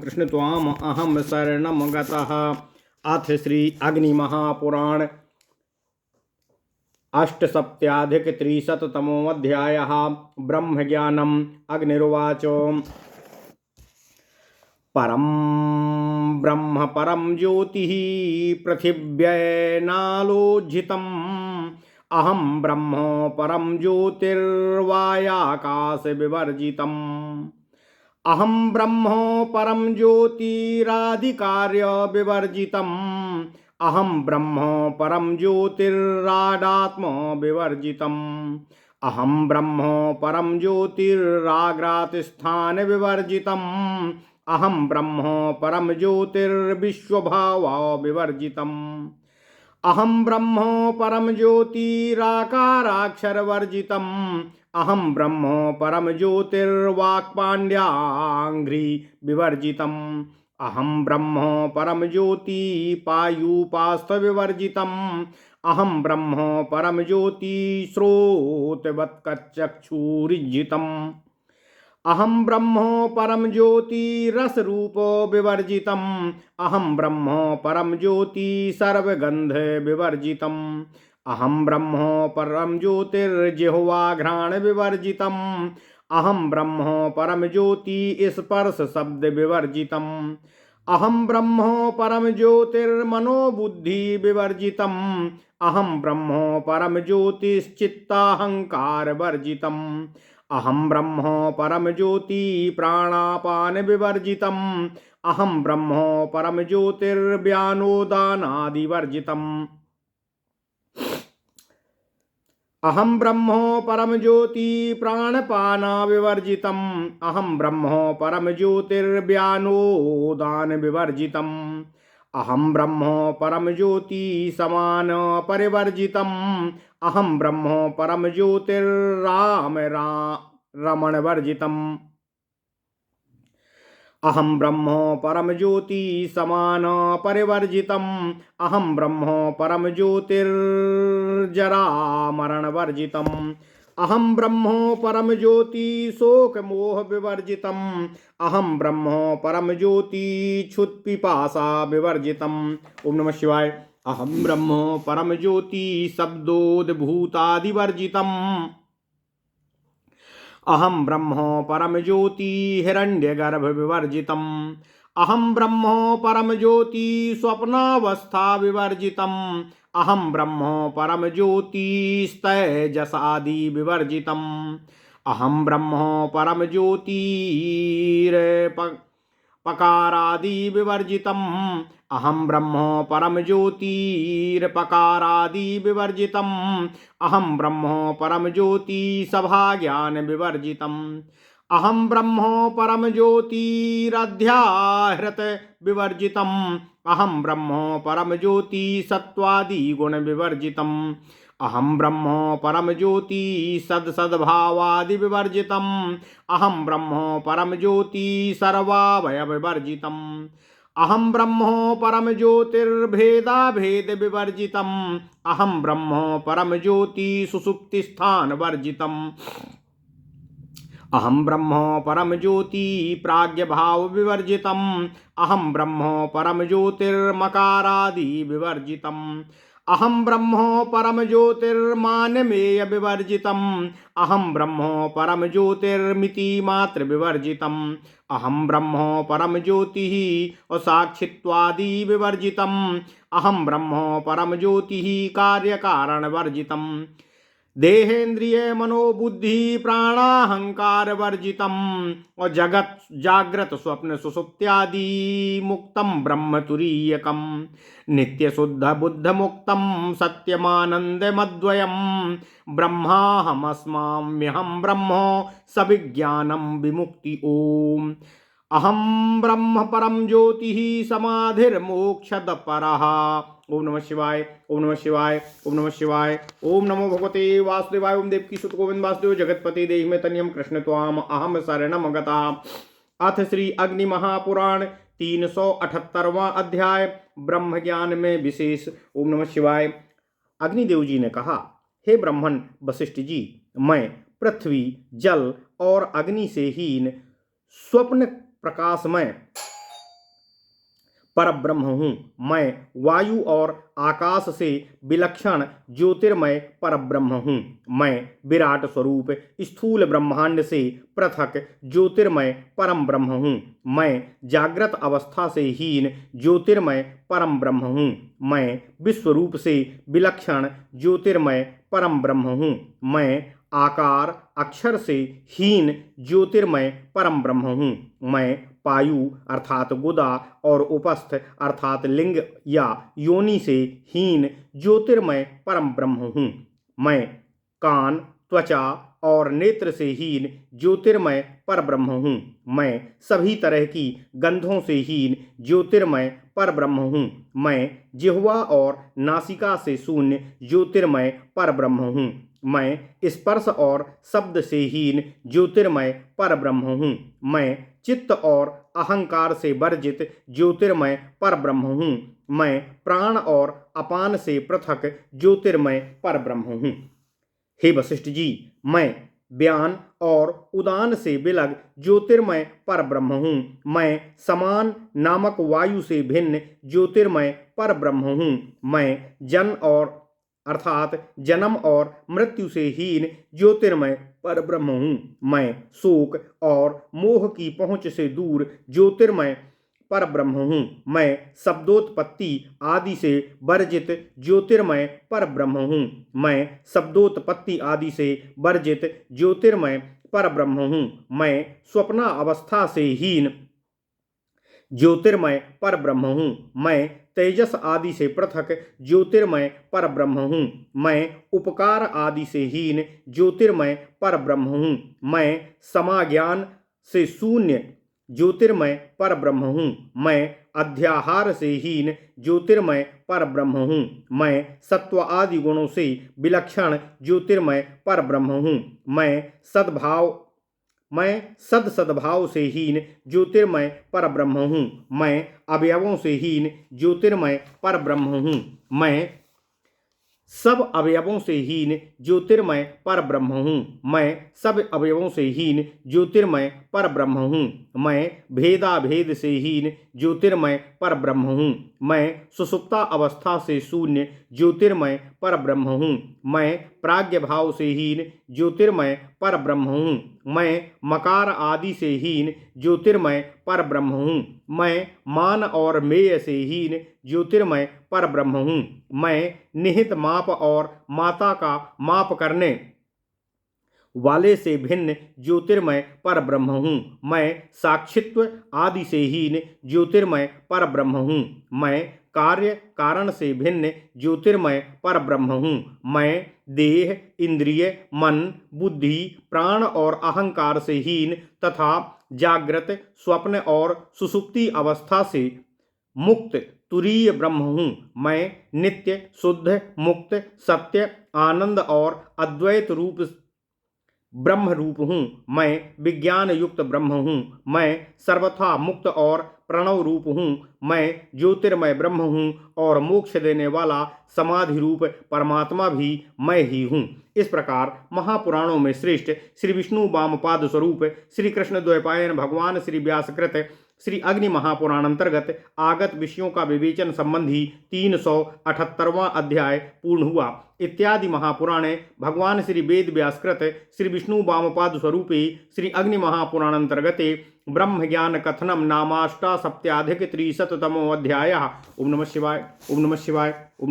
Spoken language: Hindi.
कृष्ण त्वाम अहम शरणम गतः। अथ श्री अग्नि महापुराण अष्टसप्त्याधिकत्रिशततमोऽध्यायः। ब्रह्मज्ञानम्। अग्निरुवाच परं ब्रह्म परं ज्योतिः पृथिव्यैनालोज्जितम्। अहं ब्रह्म परं ज्योतिर्वायाकाशविवर्जितम्। अहं ब्रह्म परं ज्योतिरादिकार्यविवर्जितम्। अहं ब्रह्म परं ज्योतिराडात्मविवर्जितम्। अहं ब्रह्म परं ज्योतिराग्रातिस्थानविवर्जितम्। अहं ब्रह्म परं ज्योतिर्विश्वभावविवर्जितम्। अहं ब्रह्म परम ज्योतिराकाराक्षरवर्जितम्। अहं ब्रह्म परम ज्योतिर्वाक्पाण्ड्याङ्घ्रि विवर्जितम्। अहं ब्रह्म परम ज्योति पायूपास्त्रविवर्जितम्। अहं ब्रह्म परम ज्योति श्रोतवत्कचक्षुरिज्जितम्। अहं ब्रह्म परम ज्योति रसरूप विवर्जितम्। अहं ब्रह्म परम ज्योति सर्वगंध विवर्जितम्। अहं ब्रह्म परम ज्योतिर्जिह्वाघ्राण विवर्जितम्। अहं ब्रह्म परम ज्योति स्पर्श शब्द विवर्जितम्। अहं ब्रह्म परम ज्योतिर्मनोबुद्धि विवर्जितम्। अहं ब्रह्म परम ज्योतिश्चित्ताहंकार वर्जितम्। अहं ब्रह्म परम ज्योति प्राणापान विवर्जितम्। अहं ब्रह्म परम ज्योतिर्व्यानोदानादिवर्जितम्। अहं ब्रह्म परम ज्योति प्राणपाना विवर्जितम्। अहं ब्रह्म परम ज्योतिर्व्यानोदान विवर्जितम्। अहं ब्रह्म परम ज्योति समान परिवर्जितम्। अहं ब्रह्म परम ज्योतिर्राम रमण वर्जितम्। अहं ब्रह्म परम ज्योति समान परिवर्जितम्। अहं ब्रह्म परम ज्योतिर्जरामरण वर्जितम्। अहं ब्रह्म परम ज्योति शोक मोह विवर्जितम्। अहं ब्रह्म परम ज्योति क्षुत्पिपासा विवर्जितम्। ओम नमः शिवाय। अहं ब्रह्म परम ज्योति शब्दोद्भूतादिवर्जितम्। अहं ब्रह्म परम ज्योति हिरण्यगर्भ विवर्जितम्। अहं ब्रह्म परम ज्योति स्वप्नावस्था विवर्जितम्। अहं ब्रह्म परम ज्योति तैजसादि विवर्जितम्। अहं ब्रह्म परम ज्योतिरपकारादि विवर्जितम्। अहं ब्रह्म परम ज्योतिरपकारादि विवर्जितम्। अहं ब्रह्म परम ज्योति सभाज्ञान विवर्जितम्। अहं ब्रह्म परम ज्योतिरध्याहृत विवर्जितम्। अहं ब्रह्म परम ज्योति सत्वादि गुण विवर्जितम्। अहं ब्रह्म परम ज्योति सद्भावादि विवर्जितम्। अहं ब्रह्म परम ज्योति सर्वावयव विवर्जितम्। अहं ब्रह्म परम ज्योतिर्भेदाभेद विवर्जितम्। अहं ब्रह्म परम ज्योति सुषुप्तिस्थान वर्जितम्। अहं ब्रह्म परम ज्योति प्राज्ञभाव विवर्जितम्। अहं ब्रह्म परम ज्योतिर्मकारादि विवर्जितम्। अहं ब्रह्म परम ज्योतिर्मानमेय विवर्जितम्। अहं ब्रह्म परम ज्योतिर्मिति मात्र विवर्जितम्। अहं ब्रह्म परम ज्योतिः असाक्षित्वादि विवर्जितम्। अहं ब्रह्म परम ज्योतिः कार्यकारण वर्जितम्। देहेन्द्रिय मनोबुद्धि प्राणाहंकार वर्जितम्। और जगत जाग्रत स्वप्न सुषुप्त्यादि मुक्तम ब्रह्म तुरीयकम्। नित्य शुद्ध बुद्ध मुक्तम सत्यमानंदमद्वयम्। ब्रह्माहमस्माम्यहं ब्रह्म सविज्ञानम विमुक्ति ओम। अहं ब्रह्म परम ज्योतिः समाधिर्मोक्षद परः। ओम नमः शिवाय। ओम नमः शिवाय। ओम नमः शिवाय। ओम नमो भगवते वासुदेवाय। ओम देवकी सुत गोविंद वासुदेव जगतपति देहि में तनियम कृष्ण त्वाम अहम शरणम गतः। अथ श्री अग्नि महापुराण 378वां अध्याय ब्रह्म ज्ञान में विशेष। ओम नमः शिवाय। अग्निदेव जी ने कहा, हे ब्राह्मण वशिष्ठ जी, मैं पृथ्वी जल और अग्नि से हीन स्वप्न प्रकाशमय परब्रह्म हूँ। मैं वायु और आकाश से विलक्षण ज्योतिर्मय परब्रह्म हूँ। मैं विराट स्वरूप स्थूल ब्रह्मांड से पृथक ज्योतिर्मय परम ब्रह्म हूँ। मैं जागृत अवस्था से हीन ज्योतिर्मय परम ब्रह्म हूँ। मैं विश्वरूप से विलक्षण ज्योतिर्मय परम ब्रह्म हूँ। मैं आकार अक्षर से हीन ज्योतिर्मय परम ब्रह्म हूँ। मैं पायु अर्थात गुदा और उपस्थ अर्थात लिंग या योनि से हीन ज्योतिर्मय परम ब्रह्म हूँ। मैं कान त्वचा और नेत्र से हीन ज्योतिर्मय परब्रह्म हूँ। मैं सभी तरह की गंधों से हीन ज्योतिर्मय परब्रह्म हूँ। मैं जिह्वा और नासिका से शून्य ज्योतिर्मय परब्रह्म हूँ। मैं स्पर्श और शब्द से हीन ज्योतिर्मय परब्रह्म हूँ। मैं चित्त और अहंकार से वर्जित ज्योतिर्मय परब्रह्म हूँ। मैं प्राण और अपान से पृथक ज्योतिर्मय परब्रह्म हूँ। हे वशिष्ठ जी, मैं व्यान और उदान से विलग ज्योतिर्मय परब्रह्म हूँ। मैं समान नामक वायु से भिन्न ज्योतिर्मय परब्रह्म हूँ। मैं जन्म और अर्थात जन्म और मृत्यु से हीन ज्योतिर्मय परब्रह्म हूँ। मैं शोक और मोह की पहुँच से दूर ज्योतिर्मय परब्रह्म हूँ। मैं शब्दोत्पत्ति आदि से वर्जित ज्योतिर्मय परब्रह्म हूँ। मैं शब्दोत्पत्ति आदि से वर्जित ज्योतिर्मय परब्रह्म हूँ। मैं स्वप्न अवस्था से हीन ज्योतिर्मय परब्रह्म हूँ। मैं तेजस आदि से पृथक ज्योतिर्मय परब्रह्म हूँ। मैं उपकार आदि से हीन ज्योतिर्मय परब्रह्म हूँ। मैं समाज्ञान से शून्य ज्योतिर्मय परब्रह्म हूँ। मैं अध्याहार से हीन ज्योतिर्मय परब्रह्म हूँ। मैं सत्व आदि गुणों से विलक्षण ज्योतिर्मय परब्रह्म हूँ। मैं सद्भाव से हीन ज्योतिर्मय परब्रह्म हूँ। मैं अवयवों से हीन ज्योतिर्मय परब्रह्म हूँ। मैं सब अवयवों से हीन ज्योतिर्मय परब्रह्म हूँ। मैं सब अवयवों से हीन ज्योतिर्मय परब्रह्म हूँ। मैं भेदाभेद से हीन ज्योतिर्मय परब्रह्म हूँ। मैं सुषुप्ता अवस्था से शून्य ज्योतिर्मय परब्रह्म हूँ। मैं प्राज्ञ भाव से हीन ज्योतिर्मय परब्रह्म हूँ। मैं मकार आदि से हीन ज्योतिर्मय परब्रह्म हूँ। मैं मान और मेय से हीन ज्योतिर्मय परब्रह्म हूँ। मैं निहित माप और माता का माप करने वाले से भिन्न ज्योतिर्मय परब्रह्म हूँ। मैं साक्षित्व आदि से हीन ज्योतिर्मय परब्रह्म हूँ। मैं कार्य कारण से भिन्न ज्योतिर्मय परब्रह्म हूँ। मैं देह इंद्रिय मन बुद्धि प्राण और अहंकार से हीन तथा जागृत स्वप्न और सुषुप्ति अवस्था से मुक्त तुरीय ब्रह्म हूँ। मैं नित्य शुद्ध मुक्त सत्य आनंद और अद्वैत रूप ब्रह्म रूप हूँ। मैं विज्ञान युक्त ब्रह्म हूँ। मैं सर्वथा मुक्त और प्रणव रूप हूँ। मैं ज्योतिर्मय ब्रह्म हूँ और मोक्ष देने वाला समाधि रूप परमात्मा भी मैं ही हूँ। इस प्रकार महापुराणों में श्रेष्ठ श्री विष्णु वामपाद स्वरूप श्री कृष्ण द्वैपायन भगवान श्री व्यासकृत श्री अग्नि महापुराण अंतर्गत आगत विषयों का विवेचन संबंधी 378वां अध्याय पूर्ण हुआ। इत्यादि महापुराणे भगवान श्री वेद व्यासकृत श्री विष्णु वामपाद स्वरूपे श्री अग्नि महापुराण अंतर्गते ब्रह्म ज्ञान कथनम नामाष्टासप्त्याधिक 300तमो अध्याय। ओम नमः शिवाय ओम नमः शिवाय ओम